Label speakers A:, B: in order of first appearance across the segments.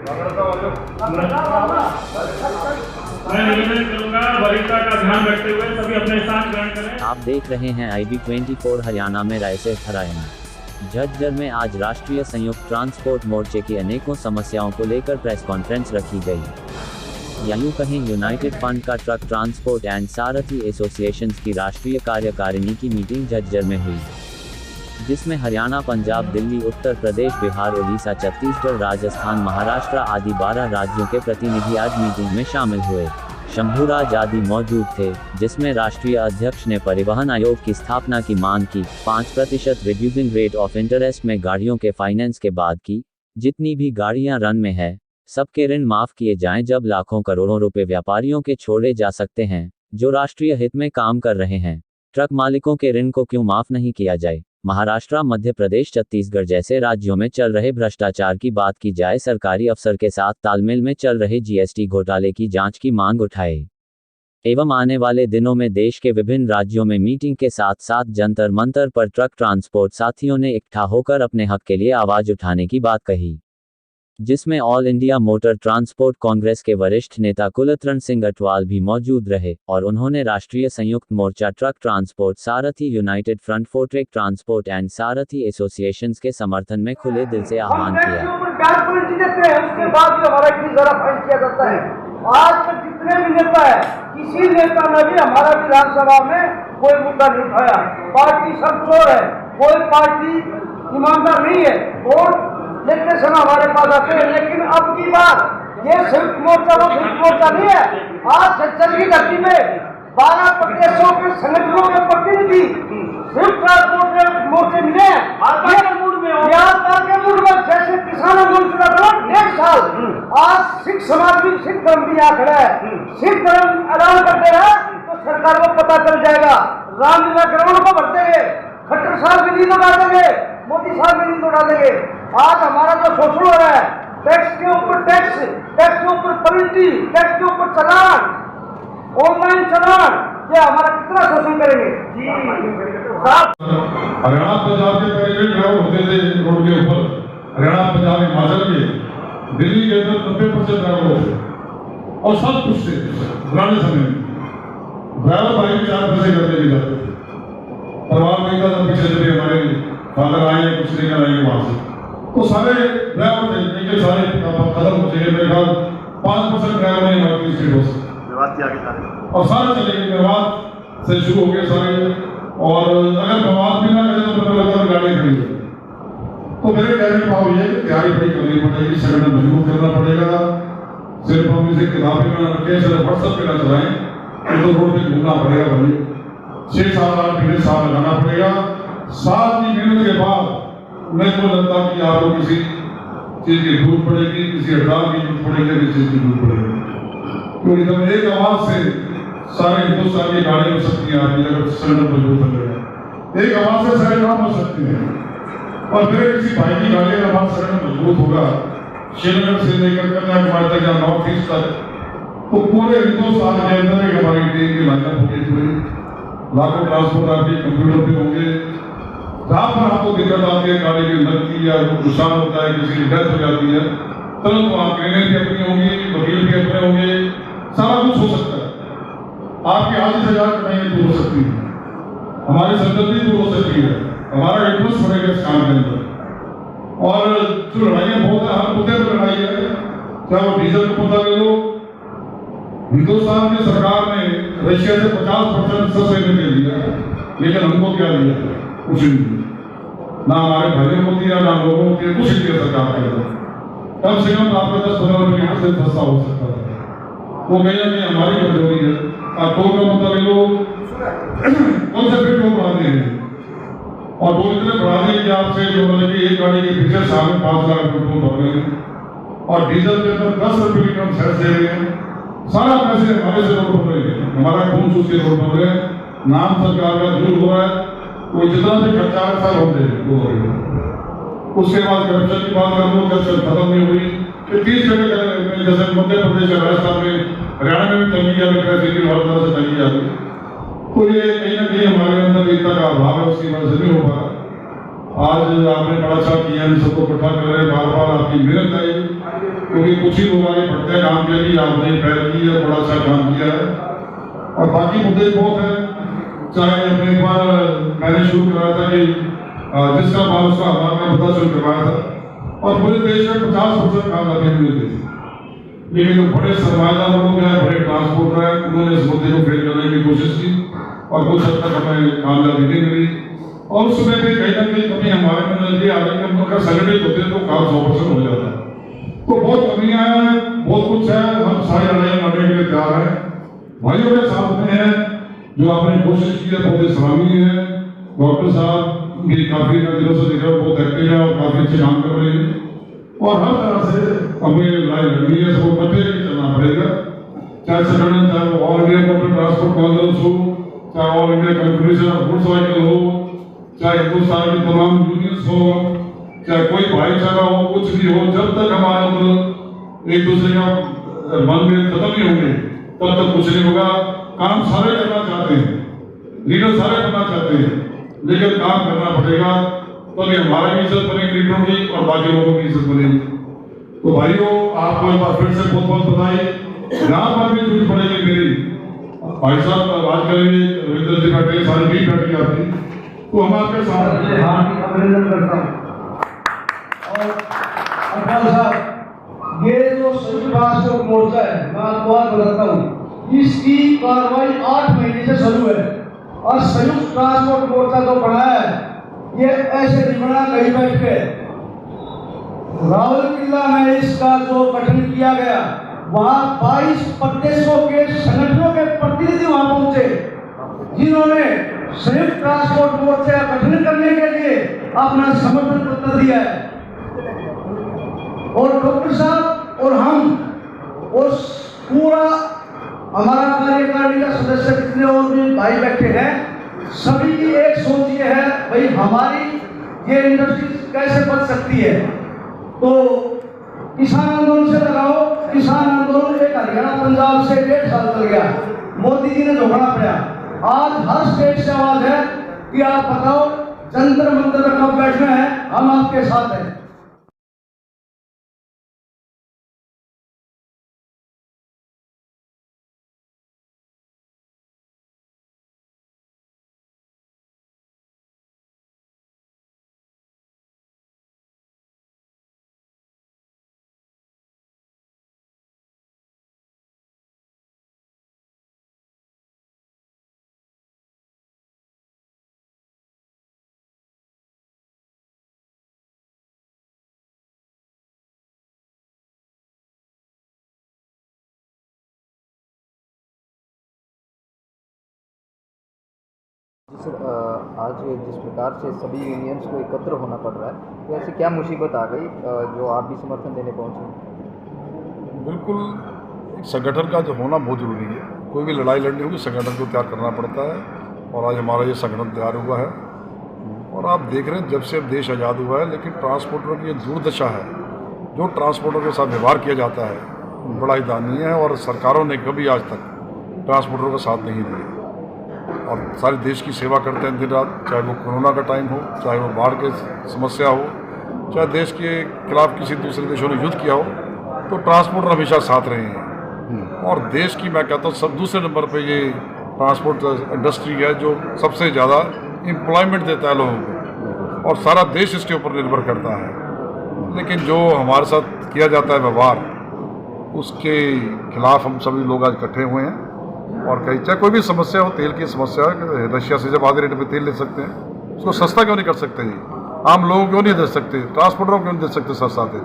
A: मैं निवेदन करूंगा वरीयता का ध्यान रखते हुए सभी अपने स्थान ग्रहण करें।
B: आप देख रहे हैं IB24 हरियाणा में राय से हरायन। झज्जर में आज राष्ट्रीय संयुक्त ट्रांसपोर्ट मोर्चे की अनेकों समस्याओं को लेकर प्रेस कॉन्फ्रेंस रखी गई। या यूं कहें यूनाइटेड फ्रंट का truck transport and Sarathi associations की राष्ट्रीय कार्यकारिणी की मीटिंग झज्जर में हुई, जिसमें हरियाणा, पंजाब, दिल्ली, उत्तर प्रदेश, बिहार, उड़ीसा, छत्तीसगढ़, राजस्थान, महाराष्ट्र आदि 12 राज्यों के प्रतिनिधि आज मीटिंग में शामिल हुए। शंभूराज आदि मौजूद थे, जिसमें राष्ट्रीय अध्यक्ष ने परिवहन आयोग की स्थापना की मांग की, 5% रिड्यूसिंग रेट ऑफ इंटरेस्ट में गाड़ियों के फाइनेंस के बाद की जितनी भी गाड़ियां रन में है सबके ऋण माफ किए जाएं, जब लाखों करोड़ों रुपए व्यापारियों के छोड़े जा सकते हैं जो राष्ट्रीय हित में काम कर रहे हैं। ट्रक मालिकों के ऋण को क्यों माफ नहीं किया जाए। महाराष्ट्र, मध्य प्रदेश, छत्तीसगढ़ जैसे राज्यों में चल रहे भ्रष्टाचार की बात की जाए। सरकारी अफसर के साथ तालमेल में चल रहे GST घोटाले की जांच की मांग उठाए एवं आने वाले दिनों में देश के विभिन्न राज्यों में मीटिंग के साथ साथ जंतर मंतर पर ट्रक ट्रांसपोर्ट साथियों ने इकट्ठा होकर अपने हक के लिए आवाज उठाने की बात कही, जिसमें all India motor transport Congress के वरिष्ठ नेता कुलतरण सिंह अटवाल भी मौजूद रहे और उन्होंने राष्ट्रीय संयुक्त मोर्चा truck transport Sarathi United front for truck transport and Sarathi associations के समर्थन में खुले दिल से आह्वान किया।
C: उसके बाद भी हमारा इतनी ज़रा फाइट किया जाता है। आज तक जितने भी नेता है, किसी नेता ने भी हमारा विधानसभा में कोई मुद्दा नहीं उठाया। पार्टी सब चोर है, कोई पार्टी ईमानदार नहीं है। वोट लेते समय हमारे पास आते हैं, लेकिन अब की बात ये संयुक्त मोर्चा वो संयुक्त मोर्चा नहीं है। आज झज्जर की धरती में 12 प्रदेशों के संगठनों के प्रतिनिधि संयुक्त ट्रांसपोर्ट मोर्चे मिले हैं। जैसे किसान आंदोलन चला था 1.5 साल, आज सिख समाज भी, सिख धर्म भी यहाँ खड़ा है। सिख धर्म ऐलान करते हैं तो सरकार को पता चल जाएगा। रामलीला ग्राउंड को भर देंगे, खट्टर साहब भी नींद उड़ा देंगे, मोदी साहब भी नींद उड़ा देंगे। आज हमारा जो शोषण हो रहा है, टैक्स के ऊपर टैक्स, टैक्स के ऊपर पेनल्टी, टैक्स के ऊपर चालान, ऑनलाइन चालान, ये हमारा कितना शोषण करेंगे।
D: हरियाणा पंजाब के पहले ड्राइवर होते थे रोड के ऊपर, हरियाणा पंजाब हिमाचल के, दिल्ली के अंदर 90% ड्राइवर होते और सब कुछ थे पुराने समय में। ड्राइवर भाई 4 पैसे करते भी जाते थे, परिवार नहीं था। तब पीछे जब हमारे फादर आए, कुछ निकल आएंगे वहां से, तो सारे ड्राइवर थे, लेकिन सारे खत्म हो चुके। मेरे ख्याल 5% ड्राइवर नहीं हमारी स्टेटों से, और सारे चले गए। मेवात से शुरू हो गए सारे, और अगर मेवात भी ना करें तो पता लगता है गाड़ी खड़ी है। तो मेरे कहने का भाव ये है कि तैयारी बड़ी करनी पड़ेगी, संगठन मजबूत करना पड़ेगा। सिर्फ हम इसे किताबें में रखें, सिर्फ व्हाट्सएप पे ना चलाएं, तो रोड पे घूमना पड़ेगा। भाई 6 साल 8 साल लगाना पड़ेगा। साल की मेहनत के बाद मैं को लगता कि आपको किसी चीज की जरूरत पड़ेगी, किसी हड़ताल की जरूरत पड़ेगी, किसी चीज की जरूरत पड़ेगी। क्योंकि जब एक आवाज से सारे हिंदुस्तान की गाड़ी हो सकती है, आपकी अगर संगठन मजबूत हो जाए, एक आवाज से सारे काम हो सकते हैं। और फिर किसी भाई की गाड़ी का आवाज संगठन मजबूत होगा, श्रीनगर से लेकर कन्याकुमारी तक या नॉर्थ ईस्ट तक, तो पूरे हिंदुस्तान के अंदर एक हमारी टीम की लाइनअप होगी। पूरी लाखों ट्रांसपोर्ट आपके कंप्यूटर पे होंगे। जहाँ पर आपको दिक्कत आती है, गाड़ी की लगती या नुकसान होता है, किसी की डेथ हो जाती है, तुरंत वहाँ क्लिनिक भी अपनी होंगी, वकील भी अपने होंगे, सारा कुछ हो सकता है। आपकी आधी से ज़्यादा कमाई दूर हो सकती है, हमारी संतति दूर हो सकती है, हमारा इंटरेस्ट बढ़ेगा इस काम के अंदर। और जो लड़ाइयाँ बहुत है, हर मुद्दे पर लड़ाई है, चाहे वो डीजल का मुद्दा ले लो। हिंदुस्तान की सरकार ने रशिया से 50% सब्सिडी दे दिया, लेकिन हमको क्या दिया? कुछ नहीं दिया। ना हमारे भाइयों को दिया, ना लोगों को कुछ नहीं दिया सरकार के अंदर। कम से कम आपको 10-15 रुपये लीटर से सस्ता हो सकता है। वो कहीं ना कहीं हमारी कमजोरी है। आप टोल का मुद्दा ले लो, कौन से फिर टोल बढ़ाते हैं, और टोल इतने बढ़ा दें कि आपसे जो मतलब कि एक गाड़ी के पीछे साल में 5 लाख रुपये टोल भर रहे हैं, और डीजल के अंदर 10 रुपये लीटर सेट दे रहे हैं। सारा पैसे हमारे से रोड हो रहे हैं, हमारा खून चूस के रोड हो रहे हैं। नाम सरकार का झूठ हो रहा है, वो जितना भी खर्चा साल होते हैं वो हो रहे हैं। उसके बाद करप्शन की बात कर लो, करप्शन खत्म नहीं हुई। फिर 30 जगह जैसे मध्य प्रदेश, राजस्थान में, हरियाणा में भी तंगी आ रही है, हर तरह से तंगी आ रही है। तो ये कहीं ना कहीं हमारे अंदर एकता का अभाव है, उसकी वजह से नहीं हो पा रहा। आज आपने बड़ा अच्छा किया, सबको इकट्ठा कर रहे हैं, बार बार आपकी मेहनत है। क्योंकि कुछ ही लोग आगे बढ़ते हैं काम के लिए, आपने पहल की है, बड़ा अच्छा काम किया है। और बाकी मुद्दे बहुत हैं, चाहे अपने एक बार मैंने शुरू कराया था कि जिसका माल उसका हमारा में पता शुरू करवाया था, और पूरे देश में 50% कामयाबी मिलती थी। लेकिन जो बड़े सरमायादार लोग हैं, बड़े ट्रांसपोर्टर हैं, उन्होंने इस मुद्दे को फेल करने की कोशिश की और कुछ हद तक हमें कामयाबी नहीं मिली। और उस समय भी कहीं ना कहीं कमी हमारे में नजरिए आ रही है कि उनका संगठित होते हैं तो काम 100% हो जाता है। तो बहुत कमियां हैं, बहुत कुछ है, हम सारी लड़ाई लड़ने के लिए तैयार हैं। भाइयों के साथ में है जो आपने कोशिश की है, बहुत सराहनीय है। डॉक्टर साहब भी काफी दिनों से दिख रहे हो बहुत एक्टिव है और काफी अच्छे काम कर रहे हैं, और हर तरह से हमें लड़ाई लड़नी है, सबको पते ही चलना पड़ेगा। चाहे संगठन, चाहे वो all India motor transport Congress हो, चाहे all India confederation of goods vehicle हो, चाहे हिंदुस्तान की तमाम यूनियंस हो, चाहे कोई भाईचारा हो, कुछ भी हो, जब तक हमारे अंदर एक दूसरे का मनभेद खत्म नहीं होंगे तब तक कुछ नहीं होगा। काम सारे करना चाहते हैं, लीडर सारे करना चाहते हैं, लेकिन काम करना पड़ेगा, तभी हमारा भी इज्जत बनेगी लीडरों की और बाकी लोगों की इज्जत बनेगी। तो भाइयों, आपको एक बार फिर से बहुत बहुत बधाई। यहाँ पर भी जरूरत पड़ेगी मेरी, भाई साहब बात करेंगे, रविंद्र जी बैठे, सारी टीम बैठी आपकी, तो हम आपके साथ
C: अभिनंदन करता हूँ। और अटल साहब, ये जो संयुक्त राष्ट्र मोर्चा है, मैं आपको बात बताता हूँ, इसकी कार्रवाई 8 महीने से शुरू है, और संयुक्त राष्ट्र मोर्चा जो बनाया है ये ऐसे नहीं बना कहीं बैठ के। राउरकेला में इसका जो गठन किया गया, वहाँ 22 प्रदेशों के संगठनों के प्रतिनिधि वहाँ पहुंचे, जिन्होंने संयुक्त राष्ट्र मोर्चा गठन करने के लिए अपना समर्थन पत्र दिया है। और डॉक्टर साहब और हम और पूरा हमारा कार्यकारिणी का सदस्य जितने और भी भाई बैठे हैं, सभी की एक सोच ये है, भाई हमारी ये इंडस्ट्री कैसे बच सकती है। तो किसान आंदोलन से लगाओ, किसान आंदोलन एक हरियाणा पंजाब से 1.5 साल चल गया, मोदी जी ने झोंकना पड़ा। आज हर स्टेट से आवाज है कि आप बताओ जंतर मंतर में कब बैठना है, हम आपके साथ हैं।
E: जी सर, आज जिस प्रकार से सभी यूनियंस को एकत्र होना पड़ रहा है, तो ऐसी क्या मुसीबत आ गई जो आप भी समर्थन देने पहुंचे?
D: बिल्कुल, एक संगठन का जो होना बहुत जरूरी है। कोई भी लड़ाई लड़नी होगी संगठन को तैयार करना पड़ता है, और आज हमारा ये संगठन तैयार हुआ है। और आप देख रहे हैं जब से अब देश आज़ाद हुआ है, लेकिन ट्रांसपोर्टरों की एक दुर्दशा है। जो ट्रांसपोर्टर के साथ व्यवहार किया जाता है बड़ा ही दयनीय है, और सरकारों ने कभी आज तक ट्रांसपोर्टरों का साथ नहीं दिया, और सारे देश की सेवा करते हैं दिन रात, चाहे वो कोरोना का टाइम हो, चाहे वो बाढ़ की समस्या हो, चाहे देश के खिलाफ किसी दूसरे देशों ने युद्ध किया हो, तो ट्रांसपोर्टर हमेशा साथ रहे हैं। और देश की मैं कहता हूँ सब दूसरे नंबर पे ये ट्रांसपोर्ट इंडस्ट्री है जो सबसे ज़्यादा एम्प्लॉयमेंट देता है लोगों को, और सारा देश इसके ऊपर निर्भर करता है। लेकिन जो हमारे साथ किया जाता है व्यवहार, उसके खिलाफ हम सभी लोग आज इकट्ठे हुए हैं। और कहीं चाहे कोई भी समस्या हो, तेल की समस्या है, रशिया से जब आधे रेट पे तेल ले सकते हैं, उसको सस्ता क्यों नहीं कर सकते? जी, आम लोगों को क्यों नहीं दे सकते? ट्रांसपोर्टरों को क्यों नहीं दे सकते सस्ता तेल?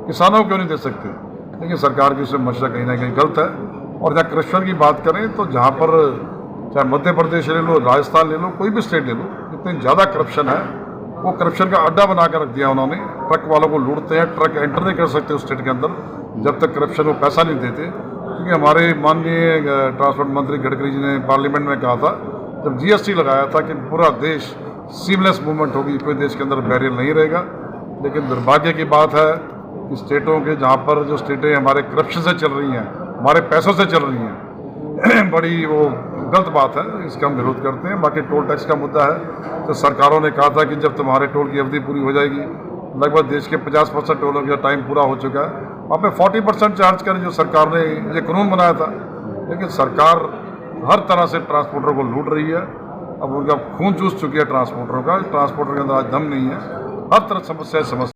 D: किसानों को क्यों नहीं दे सकते? लेकिन सरकार की उसमें मंशा कहीं ना कहीं गलत है। और जहाँ करप्शन की बात करें तो जहाँ पर चाहे मध्य प्रदेश ले लो, राजस्थान ले लो, कोई भी स्टेट ले लो, इतनी ज़्यादा करप्शन है, वो करप्शन का अड्डा बना कर रख दिया उन्होंने। ट्रक वालों को लूटते हैं, ट्रक एंटर नहीं कर सकते उस स्टेट के अंदर जब तक करप्शन को पैसा नहीं देते। क्योंकि हमारे माननीय ट्रांसपोर्ट मंत्री गडकरी जी ने पार्लियामेंट में कहा था, जब जीएसटी लगाया था, कि पूरा देश सीमलेस मूवमेंट होगी, कोई देश के अंदर बैरियर नहीं रहेगा। लेकिन दुर्भाग्य की बात है कि स्टेटों के जहाँ पर जो स्टेटें हमारे करप्शन से चल रही हैं, हमारे पैसों से चल रही हैं, बड़ी वो गलत बात है, इसका हम विरोध करते हैं। बाकी टोल टैक्स का मुद्दा है, तो सरकारों ने कहा था कि जब तुम्हारे टोल की अवधि पूरी हो जाएगी, लगभग देश के 50% टोलों का टाइम पूरा हो चुका है, वहाँ पे 40% चार्ज करें, जो सरकार ने ये कानून बनाया था। लेकिन सरकार हर तरह से ट्रांसपोर्टर को लूट रही है। अब उनका खून चूस चुकी है ट्रांसपोर्टरों का। ट्रांसपोर्टर के अंदर आज दम नहीं है। हर तरह समस्या